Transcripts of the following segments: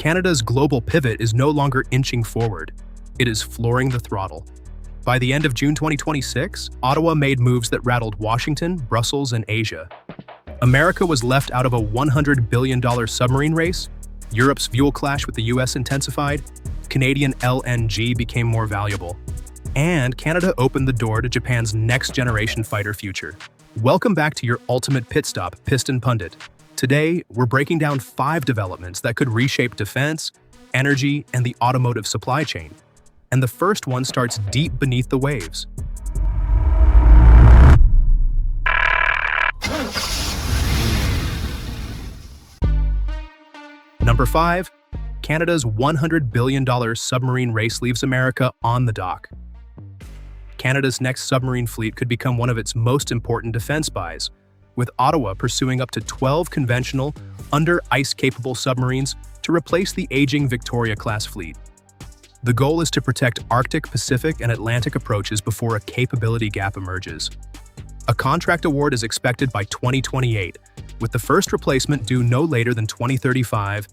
Canada's global pivot is no longer inching forward. It is flooring the throttle. By the end of June 2026, Ottawa made moves that rattled Washington, Brussels, and Asia. America was left out of a $100 billion submarine race, Europe's fuel clash with the US intensified, Canadian LNG became more valuable, and Canada opened the door to Japan's next-generation fighter future. Welcome back to your ultimate pit stop, Piston Pundit. Today, we're breaking down 5 developments that could reshape defense, energy, and the automotive supply chain. And the first one starts deep beneath the waves. Number 5. Canada's $100 billion submarine race leaves America on the dock. Canada's next submarine fleet could become one of its most important defense buys, with Ottawa pursuing up to 12 conventional, under-ice-capable submarines to replace the aging Victoria-class fleet. The goal is to protect Arctic, Pacific, and Atlantic approaches before a capability gap emerges. A contract award is expected by 2028, with the first replacement due no later than 2035.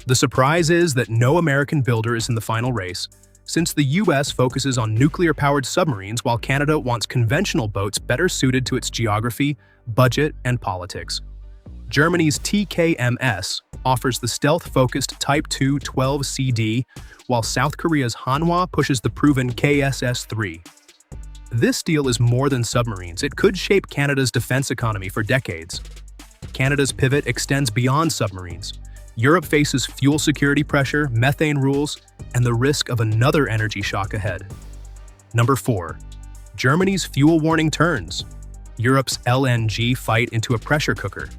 The surprise is that no American builder is in the final race, since the US focuses on nuclear-powered submarines while Canada wants conventional boats better suited to its geography, budget, and politics. Germany's TKMS offers the stealth-focused Type 2 12CD, while South Korea's Hanwha pushes the proven KSS-3. This deal is more than submarines. It could shape Canada's defense economy for decades. Canada's pivot extends beyond submarines. Europe faces fuel security pressure, methane rules, and the risk of another energy shock ahead. Number 4. Germany's fuel warning turns. Europe's LNG fight into a pressure cooker.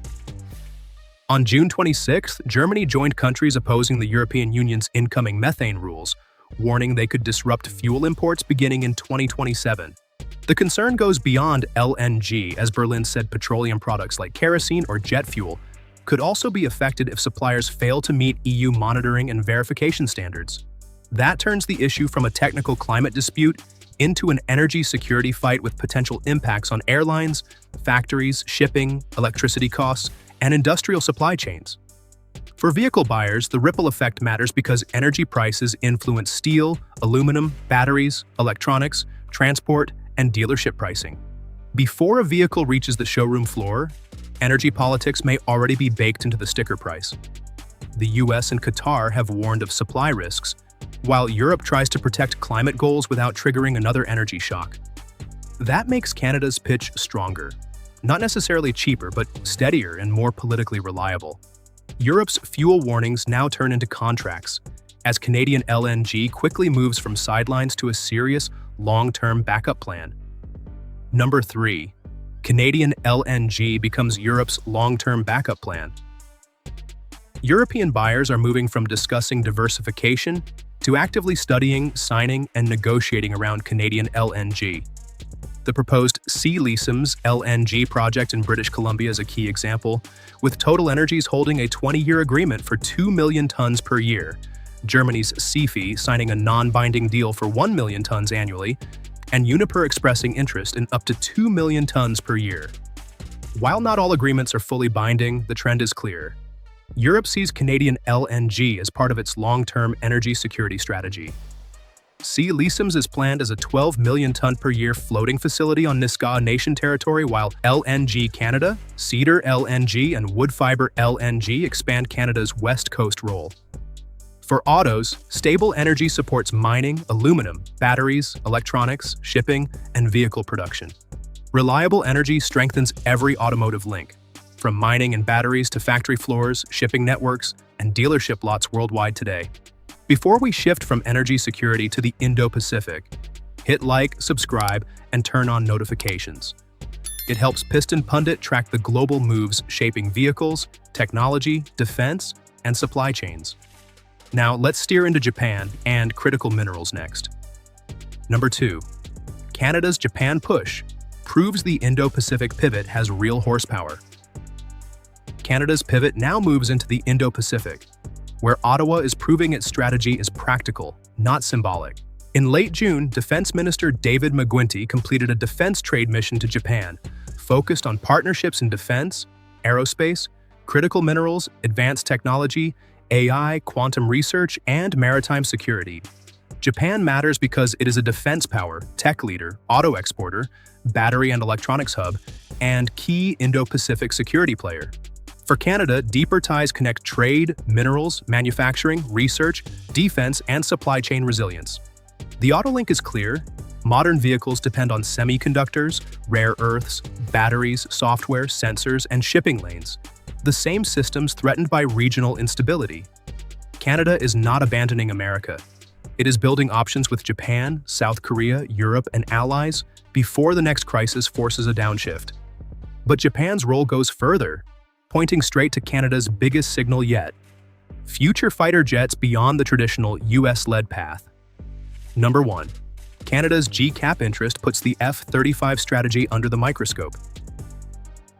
On June 26th, Germany joined countries opposing the European Union's incoming methane rules, warning they could disrupt fuel imports beginning in 2027. The concern goes beyond LNG, as Berlin said petroleum products like kerosene or jet fuel could also be affected if suppliers fail to meet EU monitoring and verification standards. That turns the issue from a technical climate dispute into an energy security fight with potential impacts on airlines, factories, shipping, electricity costs, and industrial supply chains. For vehicle buyers, the ripple effect matters because energy prices influence steel, aluminum, batteries, electronics, transport, and dealership pricing. Before a vehicle reaches the showroom floor, energy politics may already be baked into the sticker price. The US and Qatar have warned of supply risks, while Europe tries to protect climate goals without triggering another energy shock. That makes Canada's pitch stronger. Not necessarily cheaper, but steadier and more politically reliable. Europe's fuel warnings now turn into contracts, as Canadian LNG quickly moves from sidelines to a serious, long-term backup plan. Number 3. Canadian LNG becomes Europe's long-term backup plan. European buyers are moving from discussing diversification to actively studying, signing, and negotiating around Canadian LNG. The proposed Sealysim's LNG project in British Columbia is a key example, with Total Energies holding a 20-year agreement for 2 million tons per year, Germany's Seafi signing a non-binding deal for 1 million tons annually, and Uniper expressing interest in up to 2 million tons per year. While not all agreements are fully binding, the trend is clear. Europe sees Canadian LNG as part of its long-term energy security strategy. Sealysim's is planned as a 12 million ton per year floating facility on Nisga'a Nation territory, while LNG Canada, Cedar LNG, and Woodfibre LNG expand Canada's West Coast role. For autos, stable energy supports mining, aluminum, batteries, electronics, shipping, and vehicle production. Reliable energy strengthens every automotive link, from mining and batteries to factory floors, shipping networks, and dealership lots worldwide today. Before we shift from energy security to the Indo-Pacific, hit like, subscribe, and turn on notifications. It helps Piston Pundit track the global moves shaping vehicles, technology, defense, and supply chains. Now, let's steer into Japan and critical minerals next. Number 2. Canada's Japan push proves the Indo-Pacific pivot has real horsepower. Canada's pivot now moves into the Indo-Pacific, where Ottawa is proving its strategy is practical, not symbolic. In late June, Defense Minister David McGuinty completed a defense trade mission to Japan, focused on partnerships in defense, aerospace, critical minerals, advanced technology, AI, quantum research, and maritime security. Japan matters because it is a defense power, tech leader, auto exporter, battery and electronics hub, and key Indo-Pacific security player. For Canada, deeper ties connect trade, minerals, manufacturing, research, defense, and supply chain resilience. The Autolink is clear. Modern vehicles depend on semiconductors, rare earths, batteries, software, sensors, and shipping lanes. The same systems threatened by regional instability. Canada is not abandoning America. It is building options with Japan, South Korea, Europe, and allies before the next crisis forces a downshift. But Japan's role goes further, pointing straight to Canada's biggest signal yet: future fighter jets beyond the traditional US-led path. Number 1. Canada's GCAP interest puts the F-35 strategy under the microscope.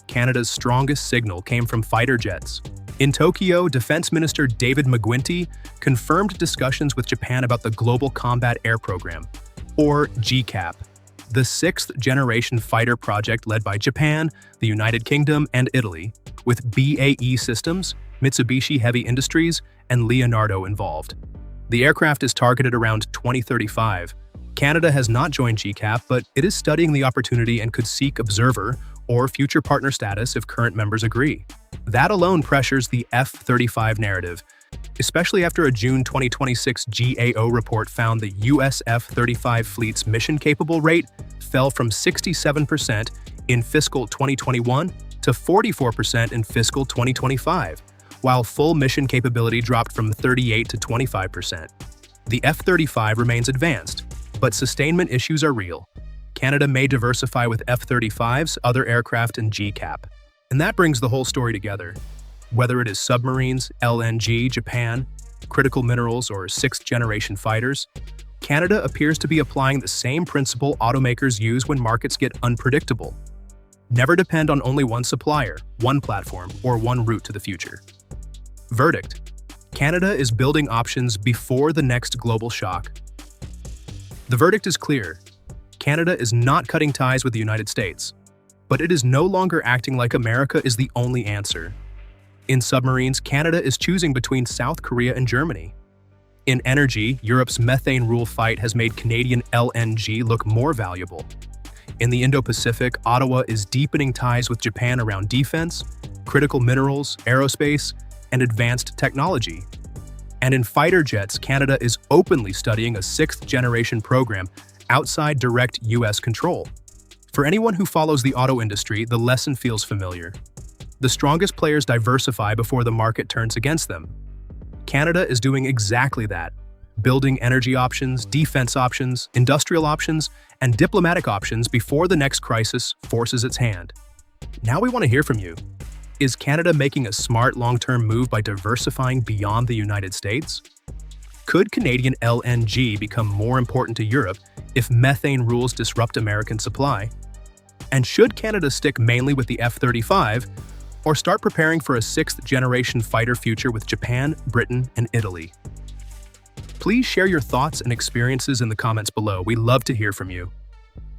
Canada's strongest signal came from fighter jets. In Tokyo, Defense Minister David McGuinty confirmed discussions with Japan about the Global Combat Air Program, or GCAP, the sixth-generation fighter project led by Japan, the United Kingdom, and Italy, with BAE Systems, Mitsubishi Heavy Industries, and Leonardo involved. The aircraft is targeted around 2035. Canada has not joined GCAP, but it is studying the opportunity and could seek observer or future partner status if current members agree. That alone pressures the F-35 narrative, especially after a June 2026 GAO report found the US F-35 fleet's mission-capable rate fell from 67% in fiscal 2021 to 44% in fiscal 2025, while full mission capability dropped from 38 to 25%. The F-35 remains advanced, but sustainment issues are real. Canada may diversify with F-35s, other aircraft, and GCAP. And that brings the whole story together. Whether it is submarines, LNG, Japan, critical minerals, or sixth-generation fighters, Canada appears to be applying the same principle automakers use when markets get unpredictable. Never depend on only one supplier, one platform, or one route to the future. Verdict: Canada is building options before the next global shock. The verdict is clear. Canada is not cutting ties with the United States, but it is no longer acting like America is the only answer. In submarines, Canada is choosing between South Korea and Germany. In energy, Europe's methane rule fight has made Canadian LNG look more valuable. In the Indo-Pacific, Ottawa is deepening ties with Japan around defense, critical minerals, aerospace, and advanced technology. And in fighter jets, Canada is openly studying a sixth-generation program outside direct US control. For anyone who follows the auto industry, the lesson feels familiar. The strongest players diversify before the market turns against them. Canada is doing exactly that, building energy options, defense options, industrial options, and diplomatic options before the next crisis forces its hand. Now we want to hear from you. Is Canada making a smart long-term move by diversifying beyond the United States? Could Canadian LNG become more important to Europe if methane rules disrupt American supply? And should Canada stick mainly with the F-35 or start preparing for a sixth-generation fighter future with Japan, Britain, and Italy? Please share your thoughts and experiences in the comments below. We love to hear from you.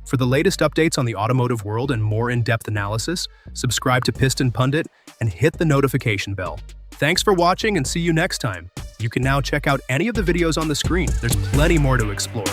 For the latest updates on the automotive world and more in-depth analysis, subscribe to Piston Pundit and hit the notification bell. Thanks for watching and see you next time. You can now check out any of the videos on the screen. There's plenty more to explore.